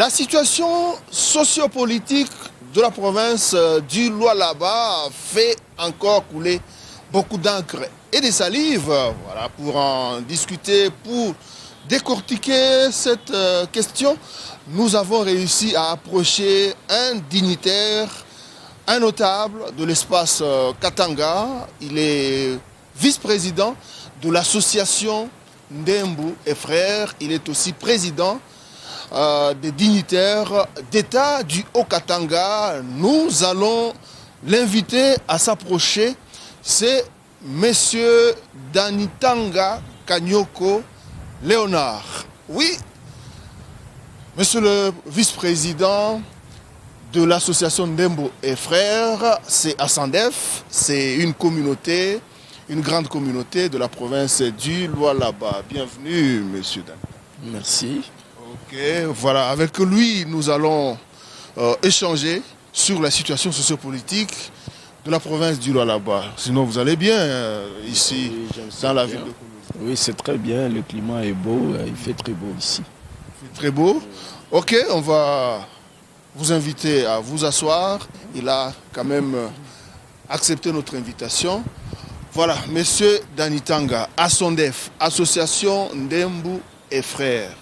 La situation sociopolitique de la province du Lualaba fait encore couler beaucoup d'encre et de salive. Voilà, pour en discuter, pour décortiquer cette question, nous avons réussi à approcher un dignitaire, un notable de l'espace Katanga. Il est vice-président de l'association Ndembu et Frères. Il est aussi président des dignitaires d'État du Haut-Katanga. Nous allons l'inviter à s'approcher. C'est Monsieur Danitanga Kanyoko Léonard. Oui, Monsieur le vice-président de l'association Ndembu et Frères, c'est Assandef, c'est une communauté, une grande communauté de la province du Lualaba. Bienvenue, Monsieur Dan. Merci. Ok, voilà, avec lui, nous allons échanger sur la situation sociopolitique de la province du Lualaba. Sinon, vous allez bien ici, Oui, dans la bien. ville de Koulouse. Oui, c'est très bien, le climat est beau, il fait très beau ici. C'est très beau. Ok, on va vous inviter à vous asseoir. Il a quand même accepté notre invitation. Voilà, Monsieur Danitanga, Assondef, Association Ndembu et Frères.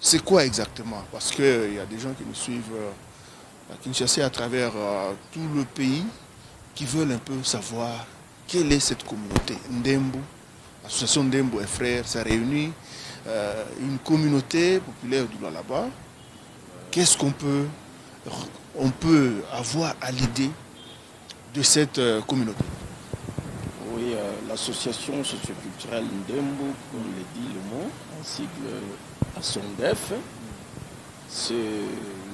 C'est quoi exactement? Parce qu'il y a des gens qui nous suivent à Kinshasa à travers tout le pays qui veulent un peu savoir quelle est cette communauté. Ndembu, Association Ndembu et Frères, ça réunit une communauté populaire du Lualaba. Qu'est-ce qu'on peut avoir à l'idée de cette communauté? Oui, l'association socioculturelle Ndembu, comme le dit le mot, en sigle ASONDEF, c'est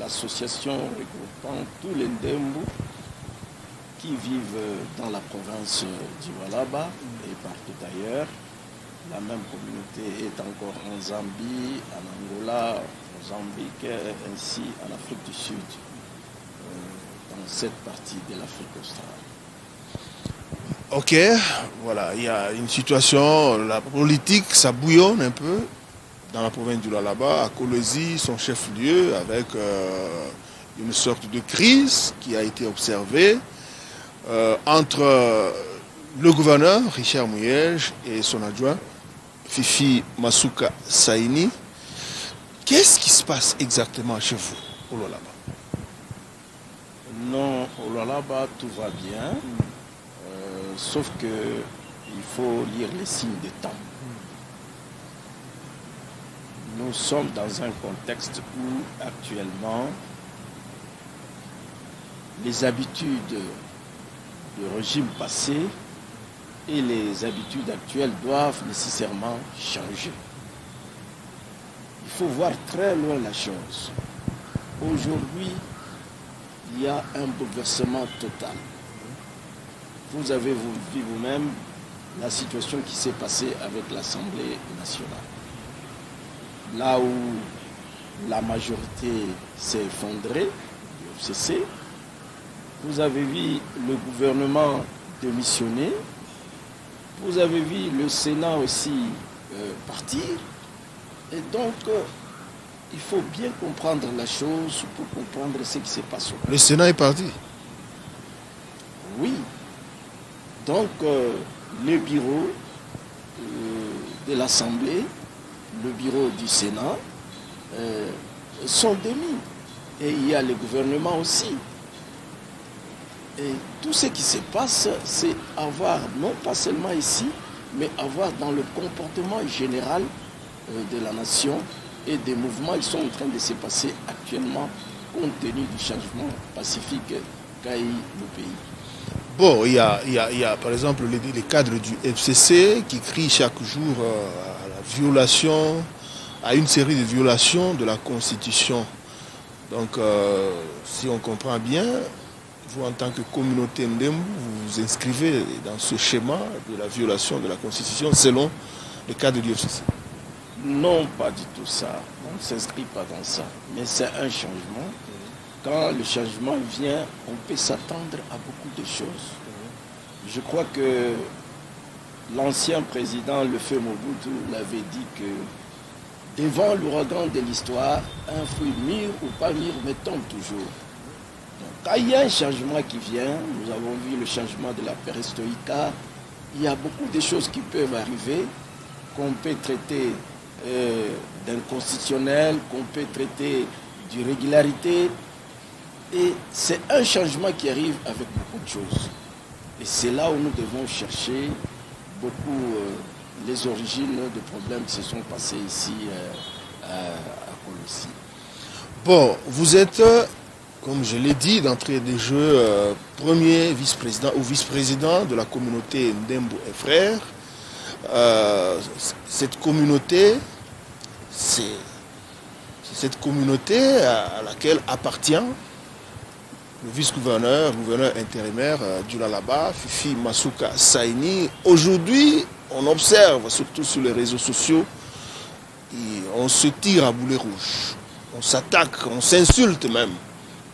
l'association regroupant tous les Ndembu qui vivent dans la province du Lualaba et partout ailleurs. La même communauté est encore en Zambie, en Angola, au Mozambique, ainsi en Afrique du Sud, dans cette partie de l'Afrique australe. Ok, voilà, il y a une situation, la politique, ça bouillonne un peu dans la province du Lualaba, à Kolwezi, son chef-lieu, avec une sorte de crise qui a été observée entre le gouverneur, Richard Mouyej, et son adjoint, Fifi Masuka Saini. Qu'est-ce qui se passe exactement chez vous, au Lualaba? Non, au Lualaba, tout va bien, sauf que il faut lire les signes des temps. Nous sommes dans un contexte où, actuellement, les habitudes du régime passé et les habitudes actuelles doivent nécessairement changer. Il faut voir très loin la chose. Aujourd'hui, il y a un bouleversement total. Vous avez vu vous-même la situation qui s'est passée avec l'Assemblée nationale. Là où la majorité s'est effondrée, du FCC, vous avez vu le gouvernement démissionner, vous avez vu le Sénat aussi partir, et donc il faut bien comprendre la chose pour comprendre ce qui se passe. Le Sénat est parti. Oui, donc le bureau de l'Assemblée, le bureau du Sénat sont démis. Et il y a le gouvernement aussi. Et tout ce qui se passe, c'est avoir, non pas seulement ici, mais avoir dans le comportement général de la nation et des mouvements, ils sont en train de se passer actuellement compte tenu du changement pacifique qu'a eu le pays. Bon, il y a par exemple les cadres du FCC qui crient chaque jour à la violation, à une série de violations de la Constitution. Donc, si on comprend bien, vous en tant que communauté Ndembu, vous vous inscrivez dans ce schéma de la violation de la Constitution selon les cadres du FCC. Non, pas du tout ça. On ne s'inscrit pas dans ça. Mais c'est un changement. Quand le changement vient, on peut s'attendre à beaucoup de choses. Je crois que l'ancien président, le feu Mobutu, l'avait dit que devant l'ouragan de l'histoire, un fruit mûr ou pas mûr, mais tombe toujours. Donc, quand il y a un changement qui vient, nous avons vu le changement de la perestroïka, il y a beaucoup de choses qui peuvent arriver, qu'on peut traiter d'inconstitutionnel, qu'on peut traiter d'irrégularité. Et c'est un changement qui arrive avec beaucoup de choses. Et c'est là où nous devons chercher beaucoup les origines des problèmes qui se sont passés ici à Colossi. Bon, vous êtes, comme je l'ai dit d'entrée des jeux, premier vice-président ou vice-président de la communauté Ndembo et Frères. Cette communauté, c'est cette communauté à laquelle appartient le vice-gouverneur, gouverneur intérimaire du Lalaba, Fifi Masuka Saini. Aujourd'hui, on observe, surtout sur les réseaux sociaux, on se tire à boulet rouge. On s'attaque, on s'insulte même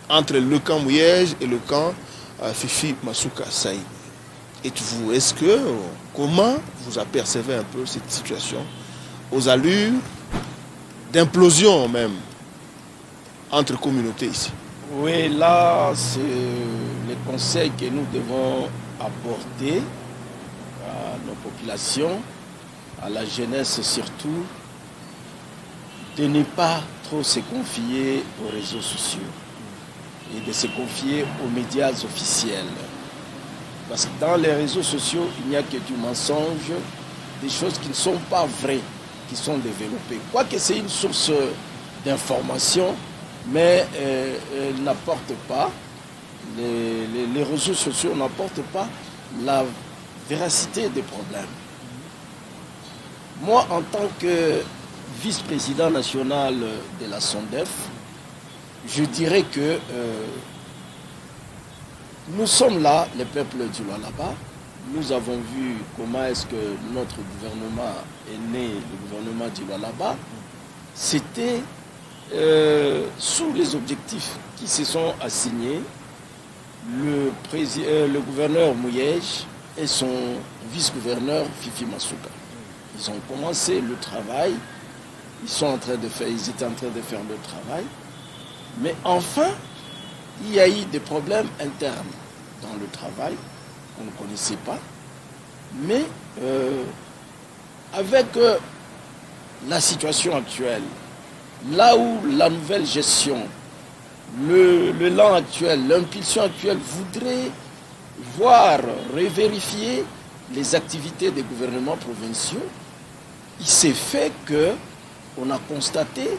entre le camp Mouyej et le camp Fifi Masuka Saini. Et vous, comment vous apercevez un peu cette situation aux allures d'implosion même entre communautés ici? Oui, là, c'est le conseil que nous devons apporter à nos populations, à la jeunesse surtout, de ne pas trop se confier aux réseaux sociaux et de se confier aux médias officiels. Parce que dans les réseaux sociaux, il n'y a que du mensonge, des choses qui ne sont pas vraies, qui sont développées. Quoique c'est une source d'information, mais n'apporte pas, les réseaux sociaux n'apportent pas la véracité des problèmes. Moi, en tant que vice-président national de la SONDEF, je dirais que nous sommes là, le peuple du Lualaba. Nous avons vu comment est-ce que notre gouvernement est né, le gouvernement du Lualaba. C'était sous les objectifs qui se sont assignés, le gouverneur Mouyej et son vice-gouverneur Fifi Masuka. Ils ont commencé le travail, ils étaient en train de faire le travail, mais enfin, il y a eu des problèmes internes dans le travail qu'on ne connaissait pas, mais avec la situation actuelle, là où la nouvelle gestion, l'élan actuel, l'impulsion actuelle voudrait voir revérifier les activités des gouvernements provinciaux, il s'est fait qu'on a constaté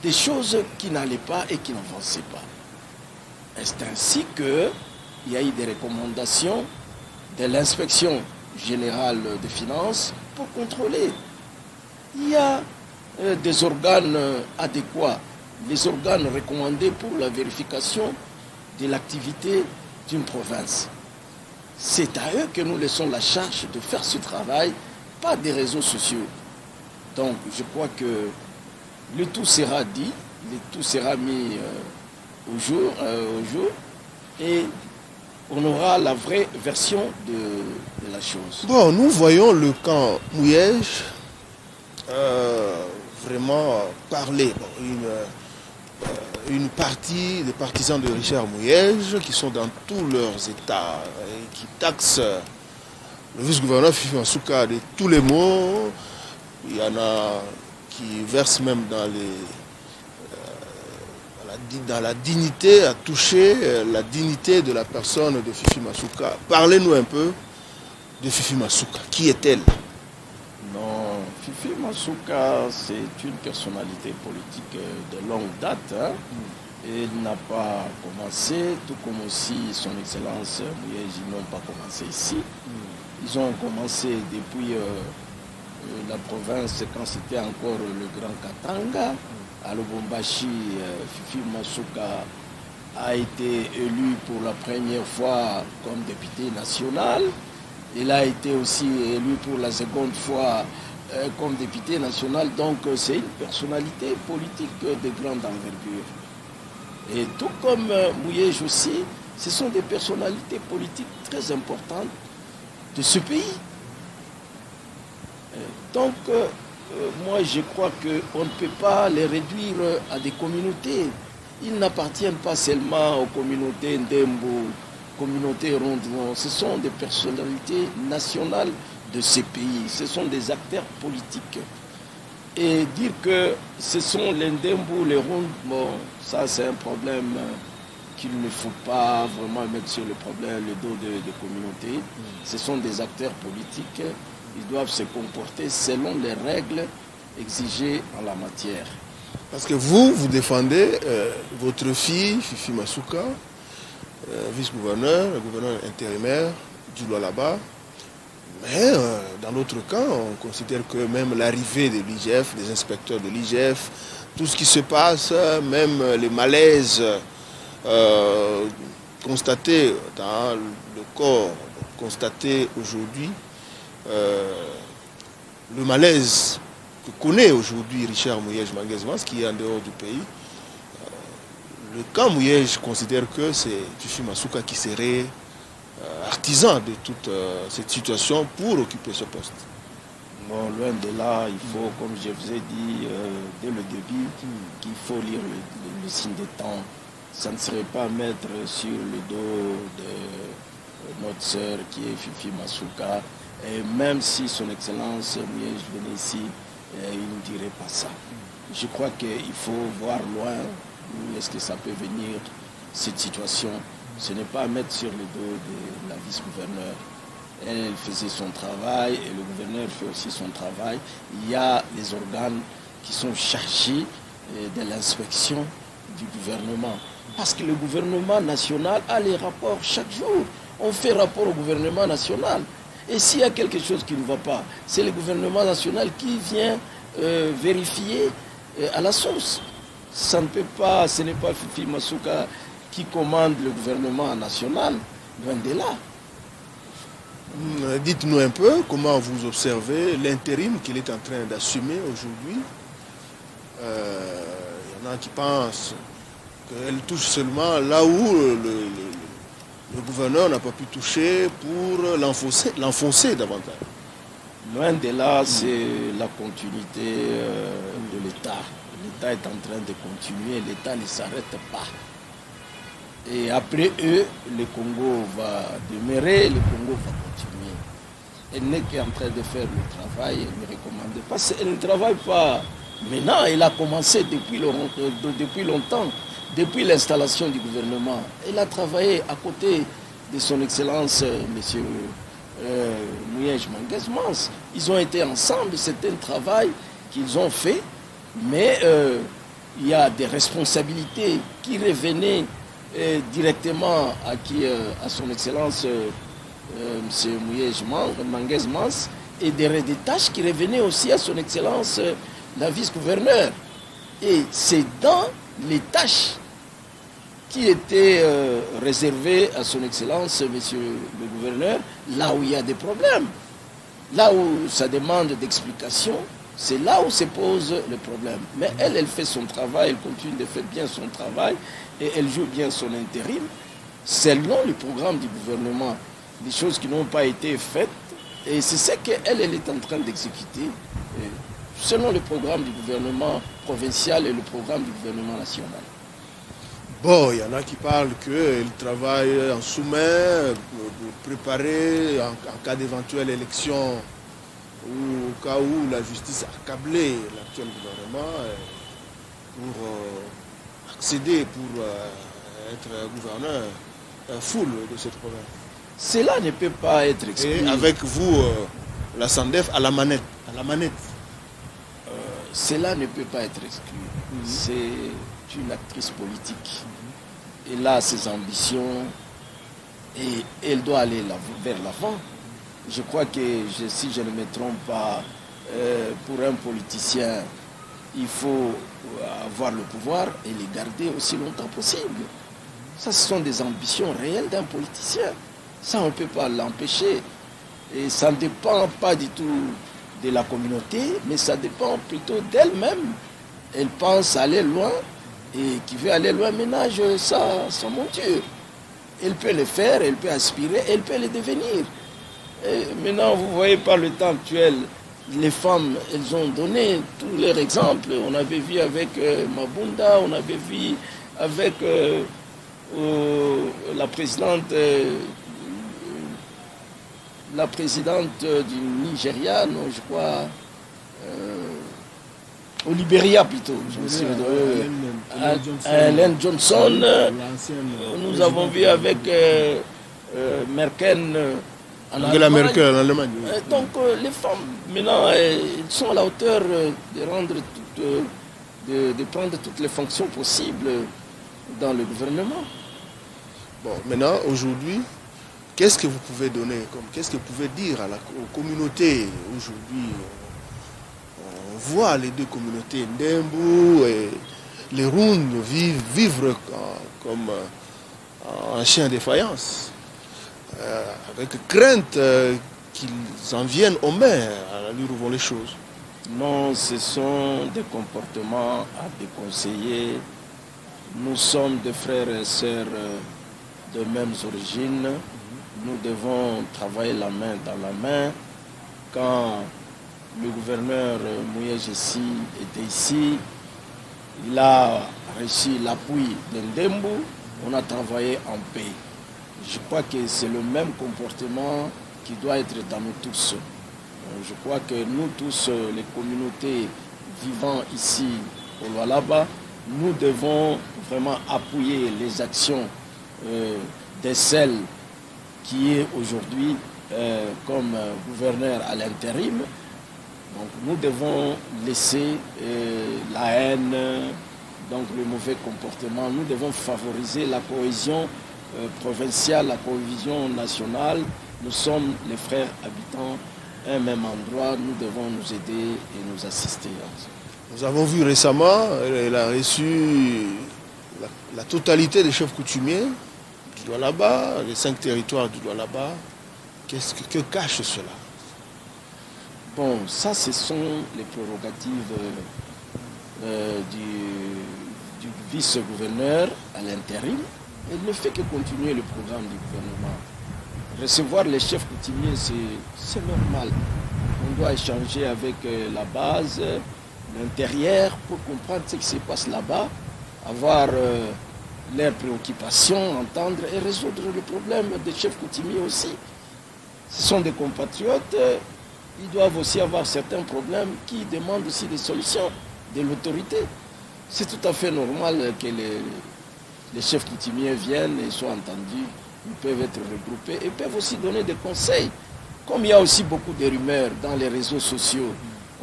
des choses qui n'allaient pas et qui n'avançaient pas. Et c'est ainsi qu'il y a eu des recommandations de l'inspection générale des finances pour contrôler. Il y a des organes adéquats, les organes recommandés pour la vérification de l'activité d'une province. C'est à eux que nous laissons la charge de faire ce travail, pas des réseaux sociaux. Donc je crois que le tout sera dit, le tout sera mis au jour, et on aura la vraie version de la chose. Bon, nous voyons le camp Mouyej vraiment parler. Une partie des partisans de Richard Mouyej qui sont dans tous leurs états et qui taxent le vice-gouverneur Fifi Masuka de tous les mots. Il y en a qui versent même dans la dignité, à toucher la dignité de la personne de Fifi Masuka. Parlez-nous un peu de Fifi Masuka. Qui est-elle? Non, Fifi Masuka, c'est une personnalité politique de longue date. Hein. Et il n'a pas commencé, tout comme aussi son Excellence Mouyej, ils n'ont pas commencé ici. Ils ont commencé depuis la province quand c'était encore le Grand Katanga. À Lubumbashi, Fifi Masuka a été élu pour la première fois comme député national. Il a été aussi élu pour la seconde fois comme député national. Donc c'est une personnalité politique de grande envergure. Et tout comme Mouyej aussi, ce sont des personnalités politiques très importantes de ce pays. Donc moi je crois qu'on ne peut pas les réduire à des communautés. Ils n'appartiennent pas seulement aux communautés Ndembo, communautés rondes, non. Ce sont des personnalités nationales de ces pays, ce sont des acteurs politiques. Et dire que ce sont les Ndembo, les rondes, bon, ça c'est un problème qu'il ne faut pas vraiment mettre sur le problème, le dos des communautés. Ce sont des acteurs politiques, ils doivent se comporter selon les règles exigées en la matière. Parce que vous défendez votre fille, Fifi Masuka, vice-gouverneur, gouverneur intérimaire du Lualaba. Mais dans l'autre cas, on considère que même l'arrivée de l'IGF, des inspecteurs de l'IGF, tout ce qui se passe, même les malaises constatés dans le corps, constatés aujourd'hui, le malaise que connaît aujourd'hui Richard Mouyej-Manguez-Mans, qui est en dehors du pays, le camp Mouyej considère que c'est Fifi Masuka qui serait artisan de toute cette situation pour occuper ce poste. Bon, loin de là, il faut, comme je vous ai dit dès le début, qu'il faut lire le signe des temps. Ça ne serait pas mettre sur le dos de notre sœur qui est Fifi Masuka. Et même si son Excellence Mouyej venait ici, il ne dirait pas ça. Je crois qu'il faut voir loin où est-ce que ça peut venir, cette situation. Ce n'est pas à mettre sur le dos de la vice-gouverneure. Elle faisait son travail et le gouverneur fait aussi son travail. Il y a les organes qui sont chargés de l'inspection du gouvernement. Parce que le gouvernement national a les rapports chaque jour. On fait rapport au gouvernement national. Et s'il y a quelque chose qui ne va pas, c'est le gouvernement national qui vient vérifier à la source. Ça ne peut pas, ce n'est pas Fifi Masuka qui commande le gouvernement national, loin de là. Dites-nous un peu comment vous observez l'intérim qu'il est en train d'assumer aujourd'hui. Il y en a qui pensent qu'elle touche seulement là où le gouverneur n'a pas pu toucher pour l'enfoncer davantage. Loin de là, c'est la continuité de l'État. L'État est en train de continuer, l'État ne s'arrête pas. Et après eux, le Congo va demeurer, le Congo va continuer. Elle n'est qu'en train de faire le travail, elle ne recommande pas. Elle ne travaille pas maintenant, elle a commencé depuis longtemps, depuis l'installation du gouvernement. Elle a travaillé à côté de son Excellence, M. Mouyej-Manguez-Mans. Ils ont été ensemble, c'est un travail qu'ils ont fait, mais il y a des responsabilités qui revenaient directement à son Excellence M. Mouyej-Manguez-Mans et des tâches qui revenaient aussi à son Excellence la vice-gouverneure. Et c'est dans les tâches qui étaient réservées à son Excellence Monsieur le gouverneur, là où il y a des problèmes, là où ça demande d'explications, c'est là où se pose le problème. Mais elle fait son travail, elle continue de faire bien son travail et elle joue bien son intérim selon le programme du gouvernement. Des choses qui n'ont pas été faites et c'est ce qu'elle est en train d'exécuter selon le programme du gouvernement provincial et le programme du gouvernement national. Bon, il y en a qui parlent qu'elle travaille en sous-main pour préparer en cas d'éventuelle élection ou au cas où la justice a accablé l'actuel gouvernement pour accéder, pour être gouverneur full de cette province. Cela ne peut pas être exclu. Et avec vous, la SANDEF à la manette. Cela ne peut pas être exclu. C'est une actrice politique. Elle a ses ambitions et elle doit aller vers l'avant. Je crois que, si je ne me trompe pas, pour un politicien, il faut avoir le pouvoir et les garder aussi longtemps possible. Ça, ce sont des ambitions réelles d'un politicien. Ça, on ne peut pas l'empêcher. Et ça ne dépend pas du tout de la communauté, mais ça dépend plutôt d'elle-même. Elle pense aller loin et qui veut aller loin ménage sa monture. Elle peut le faire, elle peut aspirer, elle peut le devenir. Et maintenant, vous voyez par le temps actuel, les femmes, elles ont donné tous leurs exemples. On avait vu avec Mabunda, on avait vu avec la présidente du Nigeria, non, je crois, au Libéria plutôt, Ellen Johnson. Nous avons vu avec Merkel en Angela Merkel en Allemagne. Donc les femmes, maintenant, elles sont à la hauteur de prendre toutes les fonctions possibles dans le gouvernement. Bon, maintenant, aujourd'hui, qu'est-ce que vous pouvez donner, qu'est-ce que vous pouvez dire aux communautés aujourd'hui? On voit les deux communautés, Ndembu et les Roun, vivre comme un chien de faïence, avec crainte qu'ils en viennent aux mains à l'allure où vont les choses. Non, ce sont des comportements à déconseiller. Nous sommes des frères et sœurs de mêmes origines. Nous devons travailler la main dans la main. Quand le gouverneur Mouya Jessi était ici, il a reçu l'appui d'Ndembu. On a travaillé en paix. Je crois que c'est le même comportement qui doit être dans nous tous. Je crois que nous tous, les communautés vivant ici au Lualaba, nous devons vraiment appuyer les actions de celles qui est aujourd'hui comme gouverneur à l'intérim. Donc nous devons laisser la haine, donc le mauvais comportement. Nous devons favoriser la cohésion provinciale, la cohésion nationale. Nous sommes les frères habitants un même endroit. Nous devons nous aider et nous assister. Nous avons vu récemment, elle a reçu la totalité des chefs coutumiers du Lualaba, les 5 territoires du Lualaba. Que cache cela? Bon, ça, ce sont les prérogatives du vice-gouverneur à l'intérim. Il ne fait que continuer le programme du gouvernement. Recevoir les chefs coutumiers, c'est normal. On doit échanger avec la base, l'intérieur, pour comprendre ce qui se passe là-bas, avoir leurs préoccupations, entendre et résoudre le problème des chefs coutumiers aussi. Ce sont des compatriotes, ils doivent aussi avoir certains problèmes qui demandent aussi des solutions de l'autorité. C'est tout à fait normal que les chefs coutumiers viennent et soient entendus. Ils peuvent être regroupés et peuvent aussi donner des conseils. Comme il y a aussi beaucoup de rumeurs dans les réseaux sociaux,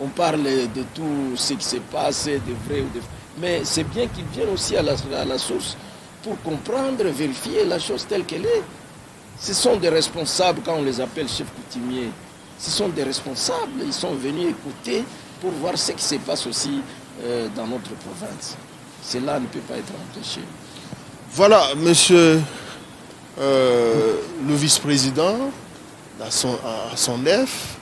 on parle de tout ce qui se passe, de vrai ou de faux. Mais c'est bien qu'ils viennent aussi à la source pour comprendre, vérifier la chose telle qu'elle est. Ce sont des responsables, quand on les appelle chefs coutumiers, ce sont des responsables, ils sont venus écouter pour voir ce qui se passe aussi dans notre province. Cela ne peut pas être empêché. Voilà, monsieur le vice-président, à son F,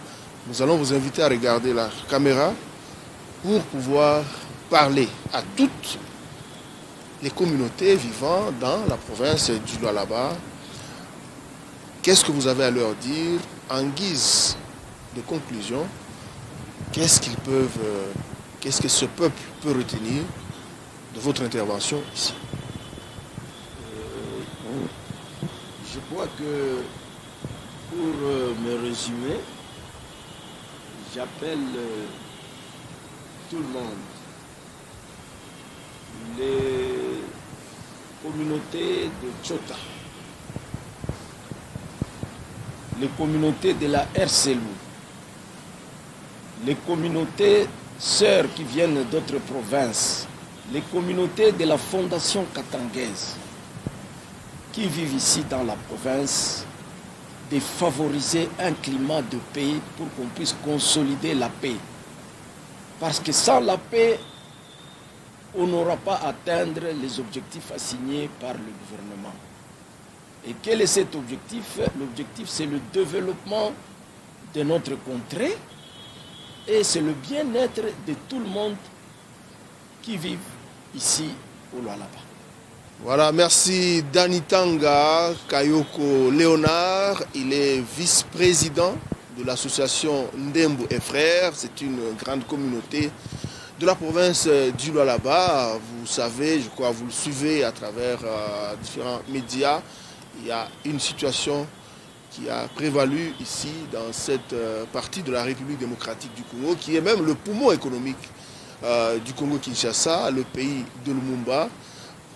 nous allons vous inviter à regarder la caméra pour pouvoir parler à toutes les communautés vivant dans la province du Lualaba. Qu'est-ce que vous avez à leur dire en guise de conclusion? Qu'est-ce que ce peuple peut retenir de votre intervention ici? Je crois que pour me résumer, j'appelle tout le monde, les communautés de Tchota, les communautés de la RCLU, les communautés sœurs qui viennent d'autres provinces, les communautés de la Fondation Katangaise qui vivent ici dans la province, de favoriser un climat de paix pour qu'on puisse consolider la paix. Parce que sans la paix, on n'aura pas atteindre les objectifs assignés par le gouvernement. Et quel est cet objectif? L'objectif, c'est le développement de notre contrée et c'est le bien-être de tout le monde qui vit ici au Lualaba. Voilà, merci Danitanga Kayoko Léonard. Il est vice-président de l'association Ndembo et Frères. C'est une grande communauté de la province du Lualaba. Vous savez, je crois, vous le suivez à travers différents médias. Il y a une situation qui a prévalu ici dans cette partie de la République démocratique du Congo, qui est même le poumon économique du Congo-Kinshasa, le pays de Lumumba.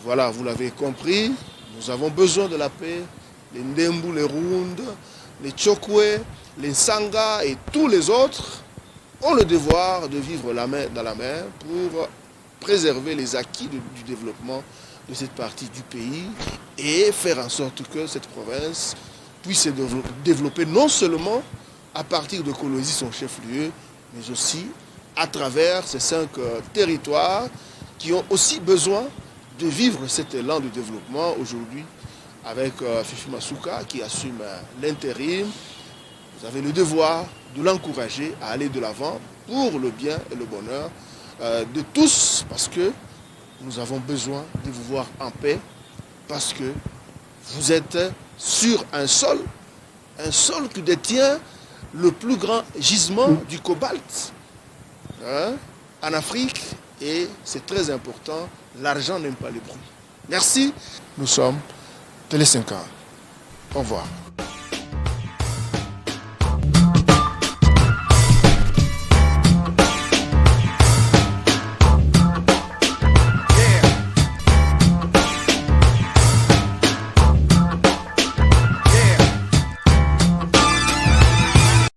Voilà, vous l'avez compris, nous avons besoin de la paix. Les Ndembu, les Rund, les Tchokwe, les Sanga et tous les autres ont le devoir de vivre la main dans la main pour préserver les acquis du développement de cette partie du pays et faire en sorte que cette province puisse se développer non seulement à partir de Kolwezi, son chef-lieu, mais aussi à travers ces 5 territoires qui ont aussi besoin de vivre cet élan de développement aujourd'hui avec Fifi Masuka qui assume l'intérim. Vous avez le devoir de l'encourager à aller de l'avant pour le bien et le bonheur de tous, parce que nous avons besoin de vous voir en paix, parce que vous êtes sur un sol qui détient le plus grand gisement du cobalt en Afrique, et c'est très important, l'argent n'aime pas les bruits. Merci, nous sommes Télé 5 ans. Au revoir.